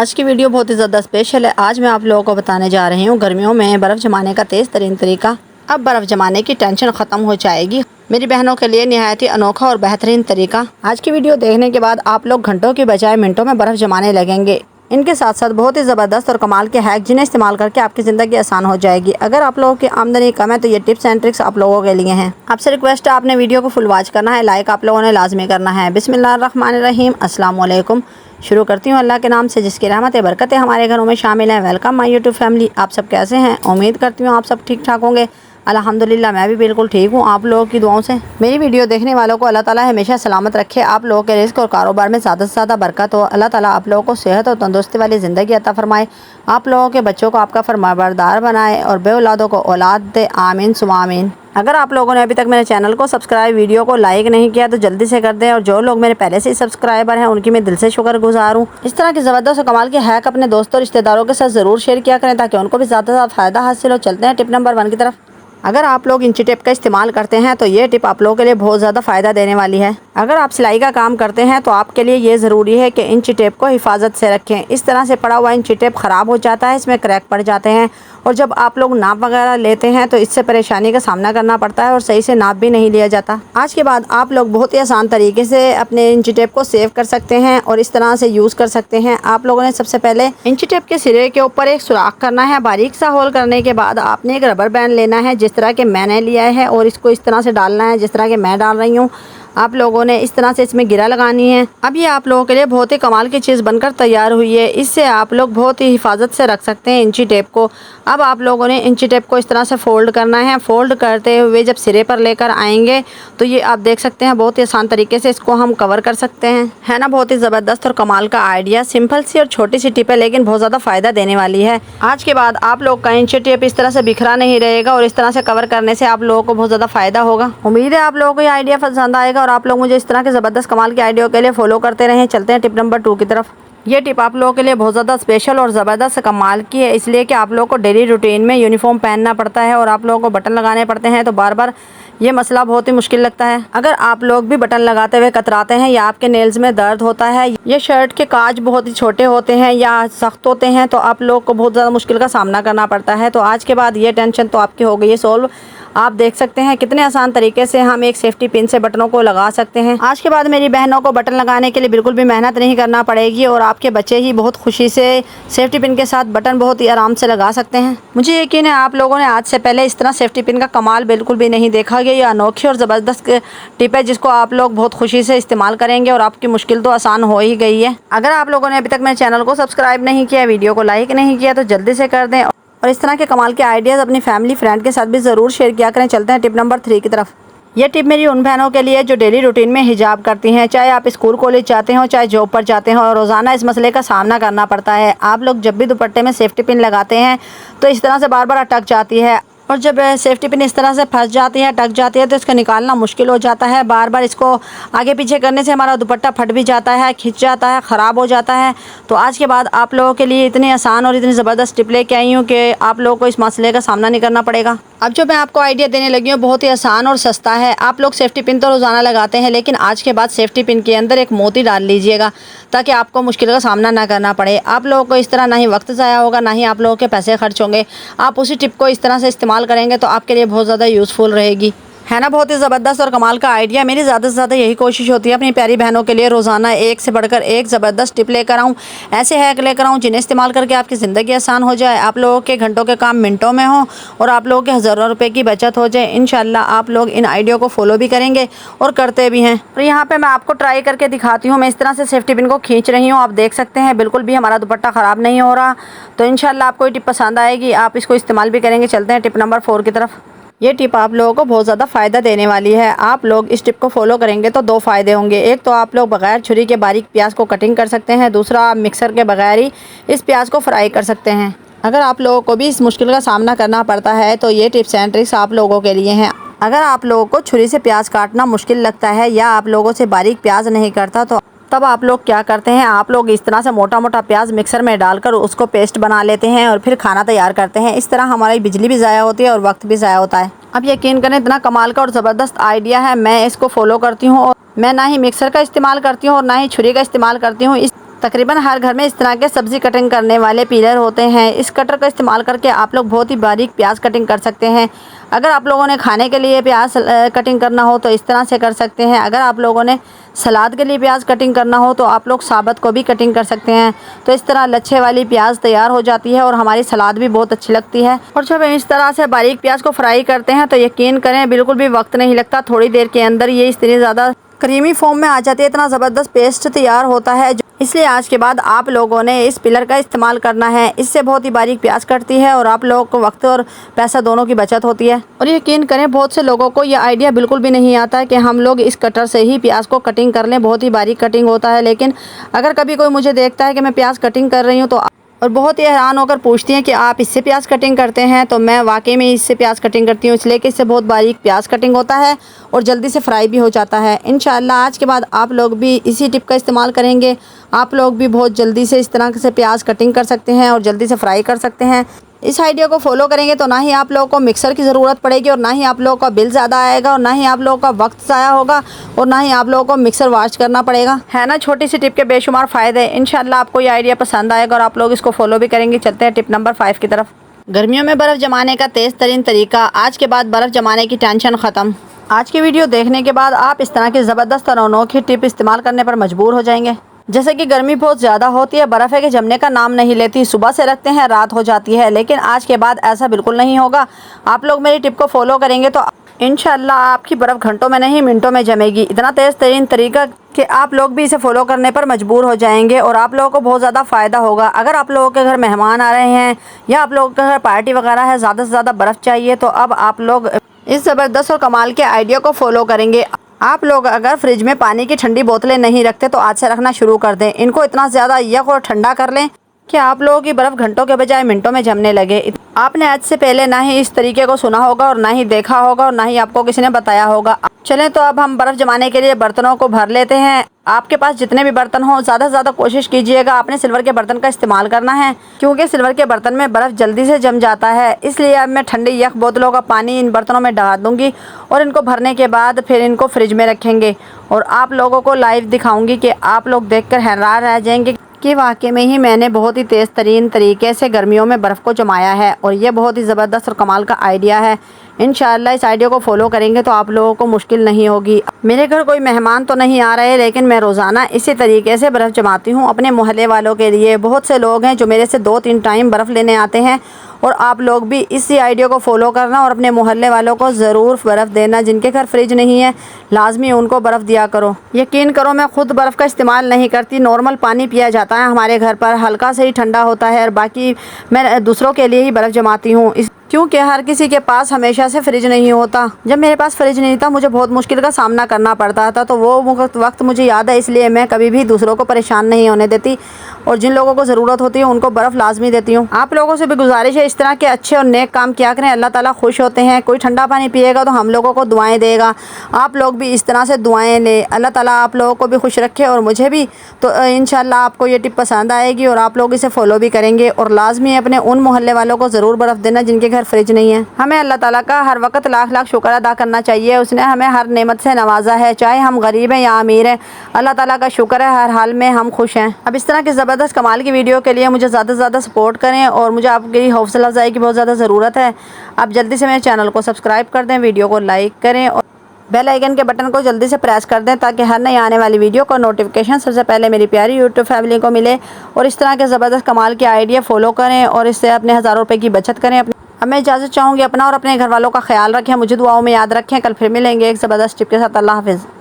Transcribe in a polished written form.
आज की वीडियो बहुत ही ज़्यादा स्पेशल है। आज मैं आप लोगों को बताने जा रही हूँ गर्मियों में बर्फ़ जमाने का तेज़ तरीन तरीका। अब बर्फ़ जमाने की टेंशन ख़त्म हो जाएगी। मेरी बहनों के लिए निहायत ही अनोखा और बेहतरीन तरीका। आज की वीडियो देखने के बाद आप लोग घंटों की बजाय मिनटों में बर्फ़ जमाने लगेंगे। इनके साथ साथ बहुत ही ज़बरदस्त और कमाल के हैक जिन्हें इस्तेमाल करके आपकी ज़िंदगी आसान हो जाएगी। अगर आप लोगों की आमदनी कम है तो ये टिप्स एंड ट्रिक्स आप लोगों के लिए हैं। आपसे रिक्वेस्ट है, आपने वीडियो को फुल वॉच करना है, लाइक आप लोगों ने लाजमी करना है। बिस्मिल्लाहिर्रहमानिर्रहीम, अस्सलाम वालेकुम। शुरू करती हूँ अल्लाह के नाम से जिसकी रहमत बरकतें हमारे घरों में शामिल हैं। Welcome my YouTube family. आप सब कैसे हैं? उम्मीद करती हूँ आप सब ठीक ठाक होंगे। अल्हम्दुलिल्लाह मैं भी बिल्कुल ठीक हूँ आप लोगों की दुआओं से। मेरी वीडियो देखने वालों को अल्लाह ताला हमेशा सलामत रखे। आप लोगों के रिस्क और कारोबार में ज़्यादा से ज़्यादा बरकत हो। अल्लाह ताला आप लोगों को सेहत और तंदुरुस्ती वाली ज़िंदगी अता फरमाए। आप लोगों के बच्चों को आपका फरमाबरदार बनाए और बे औलादों को औलाद दे। आमीन सुमा आमीन। अगर आप लोगों ने अभी तक मेरे चैनल को सब्सक्राइब, वीडियो को लाइक नहीं किया तो जल्दी से कर दें। और जो लोग मेरे पहले से ही सब्सक्राइबर हैं उनकी मैं दिल से शुक्रगुजार हूँ। इस तरह की ज़बरदस्त और कमाल के हैक अपने दोस्तों और रिश्तेदारों के साथ ज़रूर शेयर किया करें ताकि उनको भी ज़्यादा से ज़्यादा फ़ायदा हासिल हो। चलते हैं टिप नंबर 1 की तरफ। अगर आप लोग इंची टेप का इस्तेमाल करते हैं तो ये टिप आप लोगों के लिए बहुत ज़्यादा फ़ायदा देने वाली है। अगर आप सिलाई का काम करते हैं तो आपके लिए ये ज़रूरी है कि इंची टेप को हिफाजत से रखें। इस तरह से पड़ा हुआ इंची टेप ख़राब हो जाता है, इसमें क्रैक पड़ जाते हैं और जब आप लोग नाप वगैरह लेते हैं तो इससे परेशानी का सामना करना पड़ता है और सही से नाप भी नहीं लिया जाता। आज के बाद आप लोग बहुत ही आसान तरीके से अपने इंची टेप को सेव कर सकते हैं और इस तरह से यूज़ कर सकते हैं। आप लोगों ने सबसे पहले इंची टेप के सिरे के ऊपर एक सुराख करना है। बारीक सा होल करने के बाद आपने एक रबर बैंड लेना है जिस तरह के मैंने लिया है और इसको इस तरह से डालना है जिस तरह के मैं डाल रही हूँ। आप लोगों ने इस तरह से इसमें गिरा लगानी है। अब ये आप लोगों के लिए बहुत ही कमाल की चीज़ बनकर तैयार हुई है। इससे आप लोग बहुत ही हिफाजत से रख सकते हैं इंची टेप को। अब आप लोगों ने इंची टेप को इस तरह से फ़ोल्ड करना है। फ़ोल्ड करते हुए जब सिरे पर लेकर आएंगे तो ये आप देख सकते हैं बहुत ही आसान तरीके से इसको हम कवर कर सकते हैं। है ना बहुत ही ज़बरदस्त और कमाल का आइडिया। सिंपल सी और छोटी सी टिप है लेकिन बहुत ज़्यादा फ़ायदा देने वाली है। आज के बाद आप लोग का इंची टेप इस तरह से बिखरा नहीं रहेगा और इस तरह से कवर करने से आप लोगों को बहुत ज़्यादा फ़ायदा होगा। उम्मीद है आप लोगों को ये आइडिया पसंद आएगा और आप लोग मुझे इस तरह के ज़बरदस्त कमाल के आइडिया के लिए फॉलो करते रहें। चलते हैं टिप नंबर 2 की तरफ। ये टिप आप लोगों के लिए बहुत ज़्यादा स्पेशल और ज़बरदस्त कमाल की है, इसलिए कि आप लोगों को डेली रूटीन में यूनिफॉर्म पहनना पड़ता है और आप लोगों को बटन लगाने पड़ते हैं तो बार बार ये मसला बहुत ही मुश्किल लगता है। अगर आप लोग भी बटन लगाते हुए कतराते हैं या आपके नेल्स में दर्द होता है, ये शर्ट के काज बहुत ही छोटे होते हैं या सख्त होते हैं तो आप लोग को बहुत ज़्यादा मुश्किल का सामना करना पड़ता है। तो आज के बाद ये टेंशन तो आपकी हो गई है सोल्व। आप देख सकते हैं कितने आसान तरीके से हम एक सेफ्टी पिन से बटनों को लगा सकते हैं। आज के बाद मेरी बहनों को बटन लगाने के लिए बिल्कुल भी मेहनत नहीं करना पड़ेगी और आपके बच्चे ही बहुत खुशी से सेफ्टी पिन के साथ बटन बहुत ही आराम से लगा सकते हैं। मुझे यकीन है आप लोगों ने आज से पहले इस तरह सेफ्टी पिन का कमाल बिल्कुल भी नहीं देखा गया। ये अनोखी और ज़बरदस्त टिप है जिसको आप लोग बहुत खुशी से इस्तेमाल करेंगे और आपकी मुश्किल तो आसान हो ही गई है। अगर आप लोगों ने अभी तक मेरे चैनल को सब्सक्राइब नहीं किया, वीडियो को लाइक नहीं किया तो जल्दी से कर दें और इस तरह के कमाल के आइडियाज़ अपनी फैमिली फ्रेंड के साथ भी ज़रूर शेयर किया करें। चलते हैं टिप नंबर 3 की तरफ। यह टिप मेरी उन बहनों के लिए जो डेली रूटीन में हिजाब करती हैं, चाहे आप स्कूल कॉलेज जाते हो चाहे जॉब पर जाते हो और रोज़ाना इस मसले का सामना करना पड़ता है। आप लोग जब भी दुपट्टे में सेफ्टी पिन लगाते हैं तो इस तरह से बार बार अटक जाती है और जब सेफ्टी पिन इस तरह से फंस जाती है, अटक जाती है तो इसको निकालना मुश्किल हो जाता है। बार बार इसको आगे पीछे करने से हमारा दुपट्टा फट भी जाता है, खिंच जाता है, ख़राब हो जाता है। तो आज के बाद आप लोगों के लिए इतनी आसान और इतनी ज़बरदस्त टिप लेके आई हूँ कि आप लोगों को इस मसले का सामना नहीं करना पड़ेगा। अब जो मैं आपको आइडिया देने लगी हूँ बहुत ही आसान और सस्ता है। आप लोग सेफ्टी पिन तो रोज़ाना लगाते हैं लेकिन आज के बाद सेफ्टी पिन के अंदर एक मोती डाल लीजिएगा ताकि आपको मुश्किल का सामना ना करना पड़े। आप लोगों को इस तरह ना ही वक्त ज़ाया होगा ना ही आप लोगों के पैसे खर्च होंगे। आप उसी टिप को इस तरह से इस्तेमाल करेंगे तो आपके लिए बहुत ज़्यादा यूज़फुल रहेगी। है ना बहुत ही ज़बरदस्त और कमाल का आइडिया। मेरी ज़्यादा से ज़्यादा यही कोशिश होती है अपनी प्यारी बहनों के लिए रोज़ाना एक से बढ़कर एक ज़बरदस्त टिप लेकर आऊँ, ऐसे हैक लेकर आऊँ जिन्हें इस्तेमाल करके आपकी ज़िंदगी आसान हो जाए, आप लोगों के घंटों के काम मिनटों में हो और आप लोगों के हज़ारों रुपए की बचत हो जाए। इंशाल्लाह आप लोग इन आइडिया को फॉलो भी करेंगे और करते भी हैं। और यहाँ पर मैं आपको ट्राई करके दिखाती हूँ। मैं इस तरह से सेफ्टी पिन को खींच रही हूँ, आप देख सकते हैं बिल्कुल भी हमारा दुपट्टा ख़राब नहीं हो रहा। तो इंशाल्लाह आपको ये टिप पसंद आएगी, आप इसको इस्तेमाल भी करेंगे। चलते हैं टिप नंबर 4 की तरफ। ये टिप आप लोगों को बहुत ज़्यादा फ़ायदा देने वाली है। आप लोग इस टिप को फॉलो करेंगे तो 2 फ़ायदे होंगे। एक तो आप लोग बग़ैर छुरी के बारीक प्याज को कटिंग कर सकते हैं, दूसरा आप मिक्सर के बगैर ही इस प्याज को फ्राई कर सकते हैं। अगर आप लोगों को भी इस मुश्किल का सामना करना पड़ता है तो ये टिप्स एंड ट्रिक्स आप लोगों के लिए हैं। अगर आप लोगों को छुरी से प्याज काटना मुश्किल लगता है या आप लोगों से बारीक प्याज नहीं करता तो तब आप लोग क्या करते हैं, आप लोग इस तरह से मोटा मोटा प्याज मिक्सर में डालकर उसको पेस्ट बना लेते हैं और फिर खाना तैयार करते हैं। इस तरह हमारी बिजली भी ज़ाया होती है और वक्त भी ज़ाया होता है। अब यकीन करें इतना कमाल का और ज़बरदस्त आइडिया है, मैं इसको फॉलो करती हूँ और मैं ना ही मिक्सर का इस्तेमाल करती हूँ और ना ही छुरी का इस्तेमाल करती हूँ। तकरीबन हर घर में इस तरह के सब्ज़ी कटिंग करने वाले पीलर होते हैं। इस कटर का इस्तेमाल करके आप लोग बहुत ही बारीक प्याज कटिंग कर सकते हैं। अगर आप लोगों ने खाने के लिए प्याज कटिंग करना हो तो इस तरह से कर सकते हैं। अगर आप लोगों ने सलाद के लिए प्याज कटिंग करना हो तो आप लोग साबुत को भी कटिंग कर सकते हैं। तो इस तरह लच्छे वाली प्याज तैयार हो जाती है और हमारी सलाद भी बहुत अच्छी लगती है। और जब हम इस तरह से बारीक प्याज को फ्राई करते हैं तो यकीन करें बिल्कुल भी वक्त नहीं लगता, थोड़ी देर के अंदर ये इतनी ज़्यादा क्रीमी फॉर्म में आ जाती है, इतना ज़बरदस्त पेस्ट तैयार होता है। इसलिए आज के बाद आप लोगों ने इस पिलर का इस्तेमाल करना है। इससे बहुत ही बारीक प्याज कटती है और आप लोगों को वक्त और पैसा दोनों की बचत होती है। और यकीन करें बहुत से लोगों को यह आइडिया बिल्कुल भी नहीं आता है कि हम लोग इस कटर से ही प्याज को कटिंग कर लें। बहुत ही बारीक कटिंग होता है, लेकिन अगर कभी कोई मुझे देखता है कि मैं प्याज कटिंग कर रही हूँ तो और बहुत ही हैरान होकर पूछती हैं कि आप इससे प्याज कटिंग करते हैं, तो मैं वाकई में इससे प्याज कटिंग करती हूँ, इसलिए कि इससे बहुत बारीक प्याज कटिंग होता है और जल्दी से फ्राई भी हो जाता है। इंशाल्लाह आज के बाद आप लोग भी इसी टिप का इस्तेमाल करेंगे। आप लोग भी बहुत जल्दी से इस तरह से प्याज कटिंग कर सकते हैं और जल्दी से फ्राई कर सकते हैं। इस आइडिया को फॉलो करेंगे तो ना ही आप लोगों को मिक्सर की ज़रूरत पड़ेगी और ना ही आप लोगों का बिल ज़्यादा आएगा और ना ही आप लोगों का वक्त ज़ाया होगा और ना ही आप लोगों को मिक्सर वॉश करना पड़ेगा। है ना छोटी सी टिप के बेशुमार फ़ायदे। इंशाल्लाह आपको ये आइडिया पसंद आएगा और आप लोग इसको फॉलो भी करेंगे। चलते हैं टिप नंबर 5 की तरफ। गर्मियों में बर्फ़ जमाने का तेज़ तरीन तरीका। आज के बाद बर्फ़ जमाने की टेंशन ख़त्म। आज की वीडियो देखने के बाद आप इस तरह की ज़बरदस्त और अनोखी टिप इस्तेमाल करने पर मजबूर हो जाएंगे। जैसे कि गर्मी बहुत ज़्यादा होती है, बर्फ़ है कि जमने का नाम नहीं लेती, सुबह से रखते हैं रात हो जाती है, लेकिन आज के बाद ऐसा बिल्कुल नहीं होगा। आप लोग मेरी टिप को फॉलो करेंगे तो इंशाल्लाह आपकी बर्फ़ घंटों में नहीं मिनटों में जमेगी। इतना तेज़ तरीन तरीका कि आप लोग भी इसे फॉलो करने पर मजबूर हो जाएंगे और आप लोगों को बहुत ज़्यादा फ़ायदा होगा। अगर आप लोगों के घर मेहमान आ रहे हैं या आप लोगों के घर पार्टी वगैरह है, ज़्यादा से ज़्यादा बर्फ़ चाहिए, तो अब आप लोग इस ज़बरदस्त और कमाल के आइडिया को फॉलो करेंगे। आप लोग अगर फ्रिज में पानी की ठंडी बोतलें नहीं रखते तो आज से रखना शुरू कर दें। इनको इतना ज़्यादा यक और ठंडा कर लें कि आप लोगों की बर्फ़ घंटों के बजाय मिनटों में जमने लगे। आपने आज से पहले ना ही इस तरीके को सुना होगा और ना ही देखा होगा और ना ही आपको किसी ने बताया होगा। चलें तो अब हम बर्फ़ जमाने के लिए बर्तनों को भर लेते हैं। आपके पास जितने भी बर्तन हो ज़्यादा से ज़्यादा कोशिश कीजिएगा आपने सिल्वर के बर्तन का इस्तेमाल करना है, क्योंकि सिल्वर के बर्तन में बर्फ़ जल्दी से जम जाता है। इसलिए अब मैं ठंडी यख बोतलों का पानी इन बर्तनों में डाल दूँगी और इनको भरने के बाद फिर इनको फ्रिज में रखेंगे और आप लोगों को लाइव दिखाऊँगी कि आप लोग देख कर हैरान रह जाएंगे कि वाकई में ही मैंने बहुत ही तेज़ तरीन तरीके से गर्मियों में बर्फ़ को जमाया है और ये बहुत ही ज़बरदस्त और कमाल का आइडिया है। इंशाल्लाह इस आइडिया को फॉलो करेंगे तो आप लोगों को मुश्किल नहीं होगी। मेरे घर कोई मेहमान तो नहीं आ रहे, लेकिन मैं रोज़ाना इसी तरीके से बर्फ़ जमाती हूँ अपने मोहल्ले वालों के लिए। बहुत से लोग हैं जो मेरे से 2-3 टाइम बर्फ़ लेने आते हैं और आप लोग भी इसी आइडिया को फॉलो करना और अपने मोहल्ले वालों को ज़रूर बर्फ़ देना। जिनके घर फ्रिज नहीं है लाजमी उनको बर्फ़ दिया करो। यकीन करो मैं खुद बर्फ़ का इस्तेमाल नहीं करती, नॉर्मल पानी पिया जाता है हमारे घर पर, हल्का से ही ठंडा होता है और बाकी मैं दूसरों के लिए ही बर्फ़ जमाती हूँ, क्योंकि हर किसी के पास हमेशा से फ्रिज नहीं होता। जब मेरे पास फ्रिज नहीं था मुझे बहुत मुश्किल का सामना करना पड़ता था, तो वो वक्त मुझे याद है। इसलिए मैं कभी भी दूसरों को परेशान नहीं होने देती और जिन लोगों को ज़रूरत होती है उनको बर्फ़ लाजमी देती हूँ। आप लोगों से भी गुजारिश है इस तरह के अच्छे और नेक काम किया करें, अल्लाह ताला खुश होते हैं। कोई ठंडा पानी पिएगा तो हम लोगों को दुआएं देगा। आप लोग भी इस तरह से दुआएं लें, अल्लाह ताला आप लोगों को भी खुश रखे और मुझे भी। तो इंशाल्लाह आपको ये टिप पसंद आएगी और आप लोग इसे फॉलो भी करेंगे और लाजमी अपने उन मोहल्ले वालों को ज़रूर बर्फ़ देना जिनके घर फ्रिज नहीं है। हमें अल्लाह ताला का हर वक्त लाख लाख शुक्र अदा करना चाहिए। उसने हमें हर नेमत से नवाजा है, चाहे हम गरीब हैं या अमीर हैं। अल्लाह ताला का शुक्र है, हर हाल में हम खुश हैं। अब इस तरह की ज़बरदस्त कमाल की वीडियो के लिए मुझे ज़्यादा से ज़्यादा सपोर्ट करें और मुझे आपकी हौसला अफजाई की बहुत ज़्यादा ज़रूरत है। आप जल्दी से मेरे चैनल को सब्सक्राइब कर दें, वीडियो को लाइक करें और बेल आइकन के बटन को जल्दी से प्रेस कर दें ताकि हर नई आने वाली वीडियो का नोटिफिकेशन सबसे पहले मेरी प्यारी यूट्यूब फैमिली को मिले। और इस तरह के ज़बरदस्त कमाल के आइडिया फॉलो करें और इससे अपने हज़ारों रुपये की बचत करें। अब मैं इजाज़त चाहूँगी, अपना और अपने घर वालों का ख्याल रखें, मुझे दुआओं में याद रखें। कल फिर मिलेंगे एक ज़बरदस्त टिप के साथ। अल्लाह हाफ़िज़।